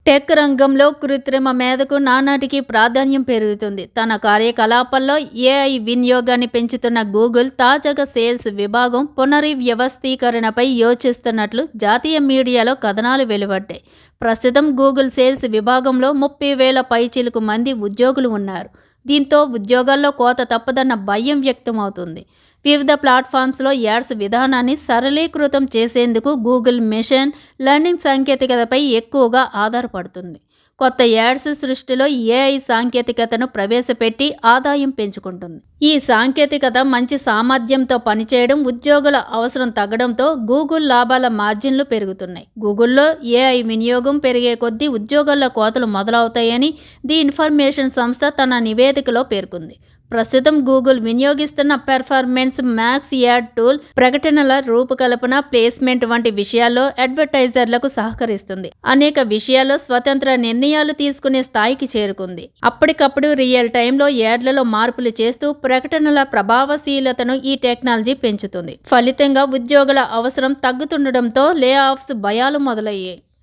Tech రంగంలో కృత్రిమ మేధకు నానాటికి ప్రాధాన్యం పెరుగుతుంది. తన కార్యకలాపాల్లో ఏఐ వినియోగాన్ని పెంచుతున్న గూగుల్ తాజాగా సేల్స్ విభాగం పునర్వ్యవస్థీకరణపై యోచిస్తున్నట్లు జాతీయ మీడియాలో కథనాలు వెలువడ్డాయి. ప్రస్తుతం గూగుల్ సేల్స్ విభాగంలో 30,000 పైచిలుకు మంది ఉద్యోగులు ఉన్నారు. దీంతో ఉద్యోగాల్లో కోత తప్పదన్న భయం వ్యక్తమవుతుంది. వివిధ ప్లాట్ఫామ్స్లో యాడ్స్ విధానాన్ని సరళీకృతం చేసేందుకు గూగుల్ మెషిన్ లెర్నింగ్ సాంకేతికతపై ఎక్కువగా ఆధారపడుతుంది. కొత్త యాడ్స్ సృష్టిలో ఏఐ సాంకేతికతను ప్రవేశపెట్టి ఆదాయం పెంచుకుంటుంది. ఈ సాంకేతికత మంచి సామర్థ్యంతో పనిచేయడం, ఉద్యోగుల అవసరం తగ్గడంతో గూగుల్ లాభాల మార్జిన్లు పెరుగుతున్నాయి. గూగుల్లో ఏఐ వినియోగం పెరిగే కొద్దీ ఉద్యోగాల్లో కోతలు మొదలవుతాయని ది ఇన్ఫర్మేషన్ సంస్థ తన నివేదికలో పేర్కొంది. ప్రస్తుతం గూగుల్ వినియోగిస్తున్న పెర్ఫార్మెన్స్ మ్యాక్స్ యాడ్ టూల్ ప్రకటనల రూపకల్పన, ప్లేస్మెంట్ వంటి విషయాల్లో అడ్వర్టైజర్లకు సహకరిస్తుంది. అనేక విషయాల్లో స్వతంత్ర నిర్ణయాలు తీసుకునే స్థాయికి చేరుకుంది. అప్పటికప్పుడు రియల్ టైంలో యాడ్లలో మార్పులు చేస్తూ ప్రకటనల ప్రభావశీలతను ఈ టెక్నాలజీ పెంచుతుంది. ఫలితంగా ఉద్యోగుల అవసరం తగ్గుతుండటంతో లే ఆఫ్స్ భయాలు మొదలయ్యాయి.